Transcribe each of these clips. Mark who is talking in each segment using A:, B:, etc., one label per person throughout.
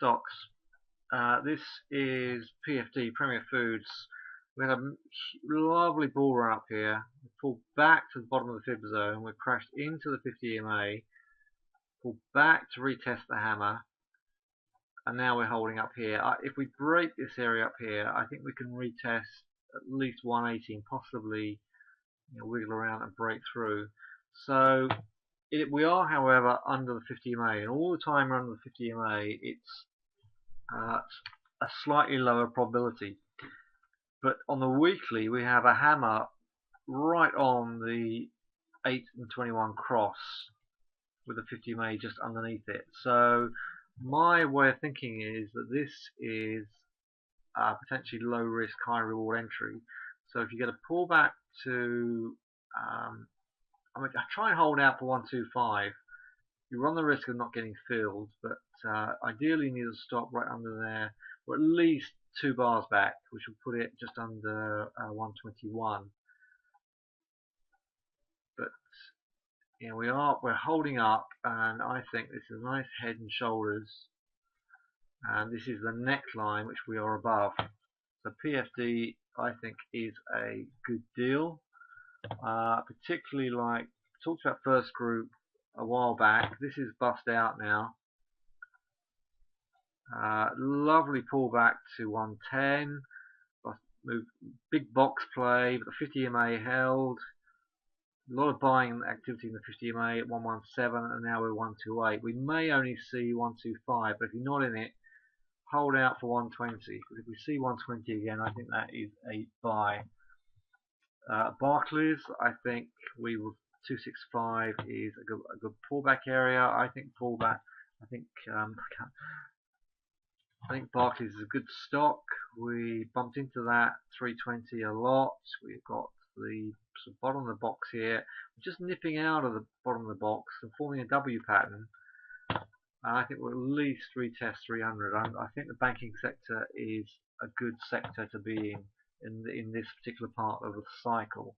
A: stocks. This is PFD, Premier Foods. We had a lovely bull run up here. We pulled back to the bottom of the fib zone. We crashed into the 50 EMA, pulled back to retest the hammer, and now we're holding up here. If we break this area up here, I think we can retest at least 180 and possibly wiggle around and break through. So we are, however, under the 50 EMA, and all the time we're under the 50 EMA, it's a slightly lower probability. But on the weekly, we have a hammer right on the 8 and 21 cross with the 50 EMA just underneath it. So my way of thinking is that this is potentially low risk, high reward entry. So if you get a pullback to, I try and hold out for 125. You run the risk of not getting filled, but ideally you need to stop right under there, or at least 2 bars back, which will put it just under 121. But we're holding up, and I think this is a nice head and shoulders, and this is the neckline which we are above. So PFD, I think, is a good deal, particularly like I talked about first group a while back. This is bust out now. Lovely pullback to 110. Move, big box play, but the 50 EMA held. A lot of buying activity in the 50 EMA at 117, and now we're 128. We may only see 125, but if you're not in it, hold out for 120. Because if we see 120 again, I think that is a buy. Barclays, I think we will 265 is a good pullback area. I think pullback. I think Barclays is a good stock. We bumped into that 320 a lot. We've got the sort of bottom of the box here. We're just nipping out of the bottom of the box and forming a W pattern. I think we'll at least retest 300. I think the banking sector is a good sector to be in this particular part of the cycle.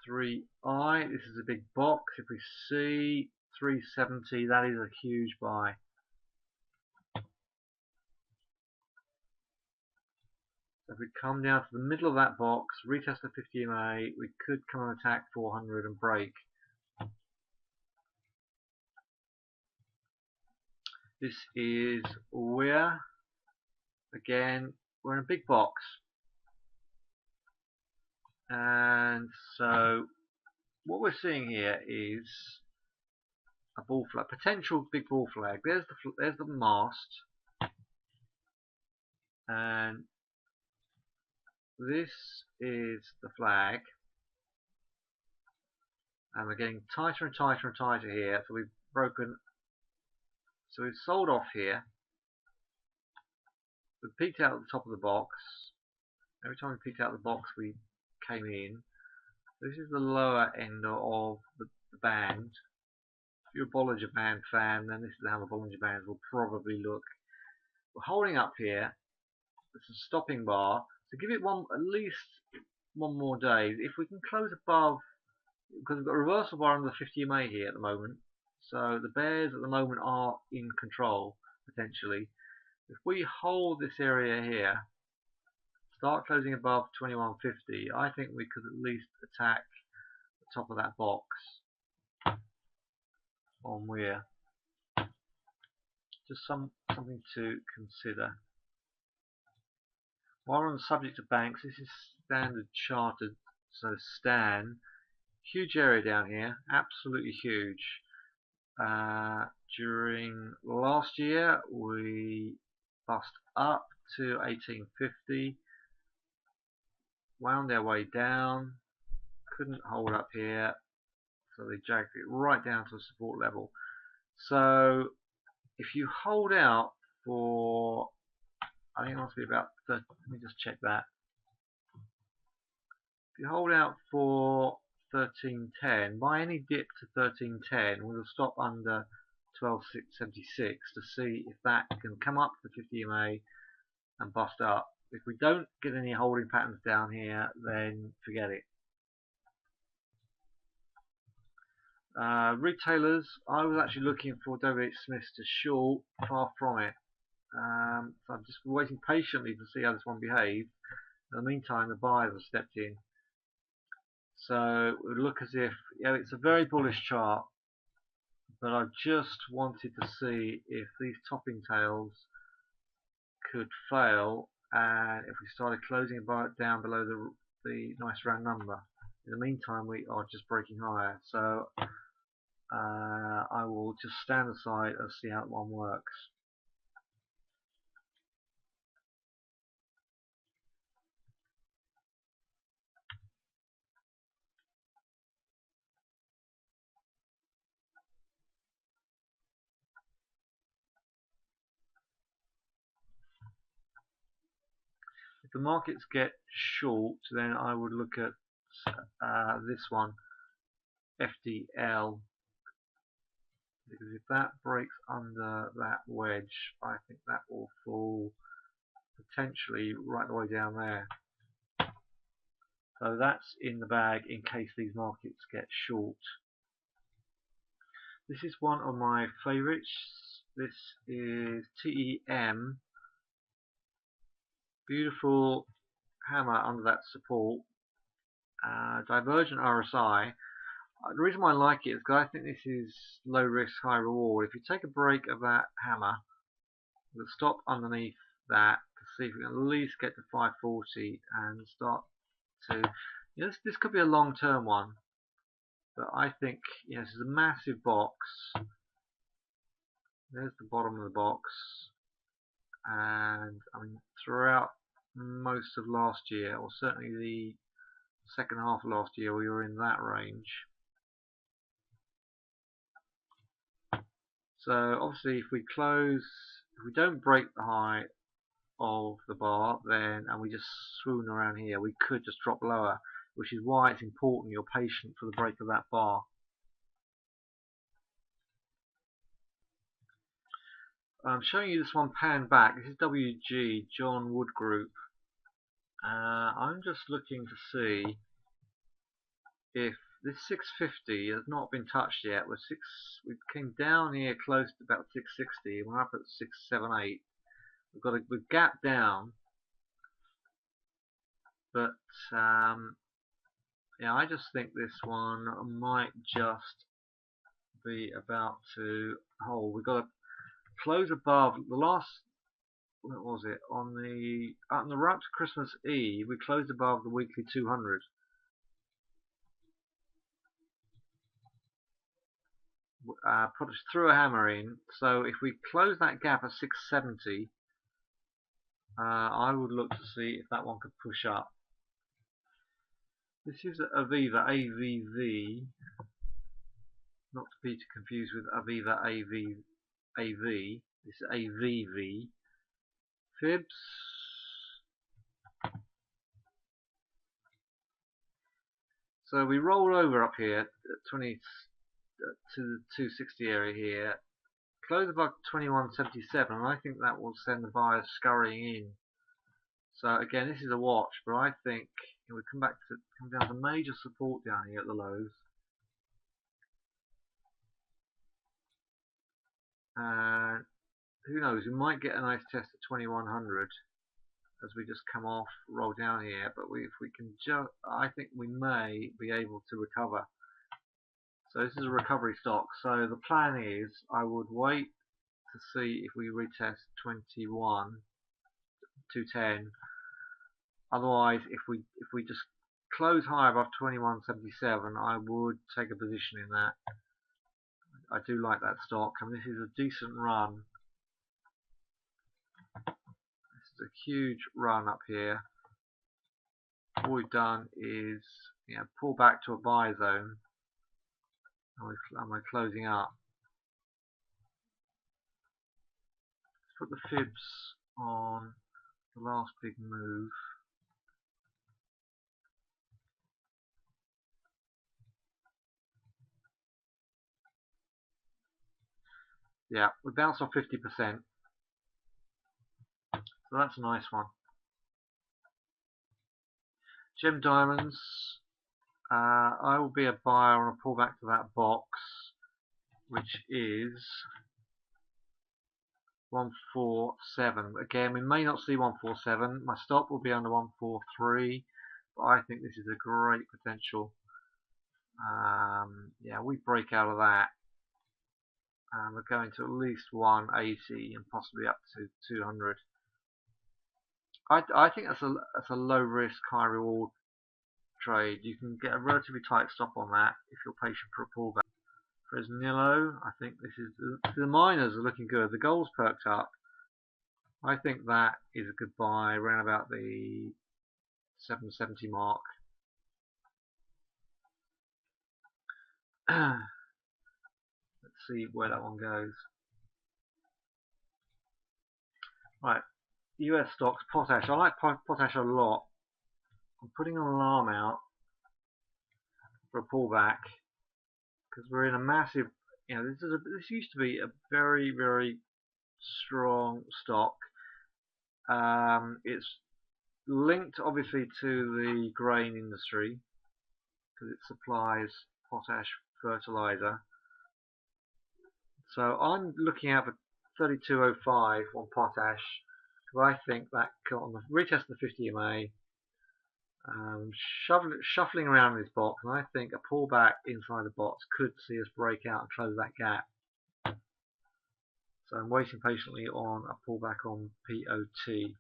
A: 3i, this is a big box. If we see 370, that is a huge buy. So if we come down to the middle of that box, retest the 50 EMA, we could come and attack 400 and break. This is where, again, we're in a big box. And so what we're seeing here is a bull flag, potential big bull flag. There's the mast, and this is the flag, and we're getting tighter and tighter and tighter here. So we've broken. So we've sold off here. We peaked out at the top of the box. Every time we peeked out the box, we came in. This is the lower end of the band. If you're a Bollinger Band fan, then this is how the Bollinger Bands will probably look. We're holding up here. It's a stopping bar. So give it at least one more day. If we can close above, because we've got a reversal bar under the 50 EMA here at the moment. So the bears at the moment are in control, potentially. If we hold this area here, start closing above 2150, I think we could at least attack the top of that box on where. Just something to consider. While we're on the subject of banks, this is Standard Chartered, so Stan. Huge area down here, absolutely huge. During last year, we bust up to 1850, wound their way down, couldn't hold up here, so they dragged it right down to a support level. So if you hold out for, I think it must be about 30, let me just check that. If you hold out for 1310, buy any dip to 1310, we'll stop under 1276 to see if that can come up to 50 EMA and bust up. If we don't get any holding patterns down here, then forget it. Retailers, I was actually looking for WH Smiths to short, far from it. So I'm just waiting patiently to see how this one behaves. In the meantime, the buyers have stepped in. So it would look as if, yeah, it's a very bullish chart, but I just wanted to see if these topping tails could fail, and if we started closing down below the nice round number. In the meantime, we are just breaking higher. So I will just stand aside and see how that one works. If the markets get short, then I would look at this one, FDL, because if that breaks under that wedge, I think that will fall potentially right the way down there. So that's in the bag in case these markets get short. This is one of my favorites. This is TEM. Beautiful hammer under that support. Divergent RSI. The reason why I like it is because I think this is low risk, high reward. If you take a break of that hammer, we'll stop underneath that to see if we can at least get to 540 and start to. You know, this could be a long-term one, but I think, you know, this is a massive box. There's the bottom of the box, and I mean throughout most of last year, or certainly the second half of last year, we were in that range. So obviously, if we don't break the high of the bar, then and we just swoon around here, we could just drop lower, which is why it's important you're patient for the break of that bar. I'm showing you this one pan back. This is WG John Wood Group. I'm just looking to see if this 650 has not been touched yet. We came down here close to about 660. We're up at 678. We've got a gap down, but yeah, I just think this one might just be about to hold. We've got to close above the last. What was it on the run to Christmas Eve? We closed above the weekly 200. Put us through a hammer in. So if we close that gap at 670, I would look to see if that one could push up. This is Aviva AVV, not to be confused with Aviva AV. This is AVV. Fibs. So we roll over up here at 20 to the 260 area here. Close above 2177, and I think that will send the buyers scurrying in. So again, this is a watch, but I think we come down to major support down here at the lows, and who knows, we might get a nice test at 2100 as we just come off, roll down here. But if we can just, I think we may be able to recover. So this is a recovery stock. So the plan is I would wait to see if we retest 21,210. Otherwise, if we just close high above 2177, I would take a position in that. I do like that stock. I mean, this is a decent run. This is a huge run up here. All we've done is, you know, pull back to a buy zone, and we're closing up. Let's put the fibs on the last big move. Yeah, we bounced off 50%. So that's a nice one. Gem diamonds. I will be a buyer on a pullback to that box, which is 147. Again, we may not see 147. My stop will be under 143, but I think this is a great potential. Yeah, we break out of that. We're going to at least 180 and possibly up to 200. I think that's a low risk, high reward trade. You can get a relatively tight stop on that if you're patient for a pullback. Fresnillo, I think this is the miners are looking good. The gold's perked up. I think that is a good buy around about the 770 mark. Let's see where that one goes. Right, US stocks, potash. I like potash a lot. I'm putting an alarm out for a pullback because we're in a massive. This used to be a very strong stock. It's linked obviously to the grain industry because it supplies potash fertilizer. So I'm looking out for 32.05 on potash because I think that on the retest of the 50 EMA, shuffling around in this box, and I think a pullback inside the box could see us break out and close that gap. So I'm waiting patiently on a pullback on POT.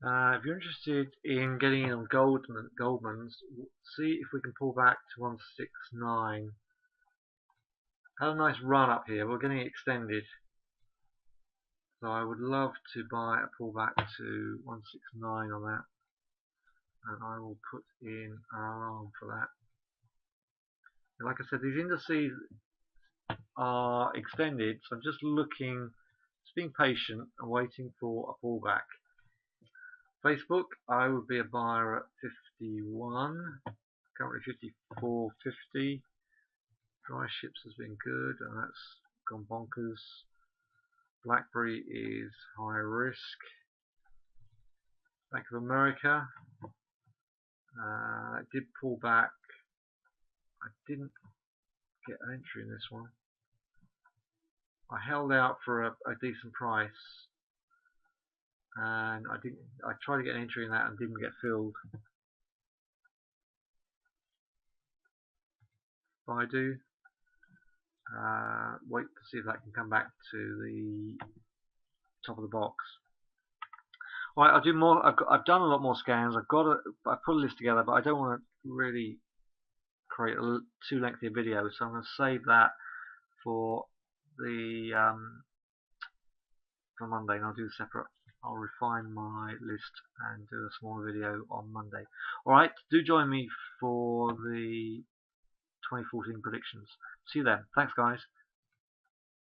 A: If you're interested in getting in on Goldman's, see if we can pull back to 169. Had a nice run up here. We're getting extended. So I would love to buy a pullback to 169 on that. And I will put in an alarm for that. And like I said, these indices are extended, so I'm just looking, just being patient and waiting for a pullback. Facebook, I would be a buyer at 51, currently 54.50. Dry ships has been good, and that's gone bonkers. BlackBerry is high risk. Bank of America, it did pull back. I didn't get an entry in this one. I held out for a decent price, and I tried to get an entry in that and didn't get filled. Baidu, wait to see if that can come back to the top of the box. Alright, I'll do more. I've done a lot more scans. I put a list together, but I don't want to really create too lengthy a video, so I'm going to save that for the for Monday, and I'll do separate. I'll refine my list and do a smaller video on Monday. Alright, do join me for the 2014 predictions. See you then. Thanks, guys.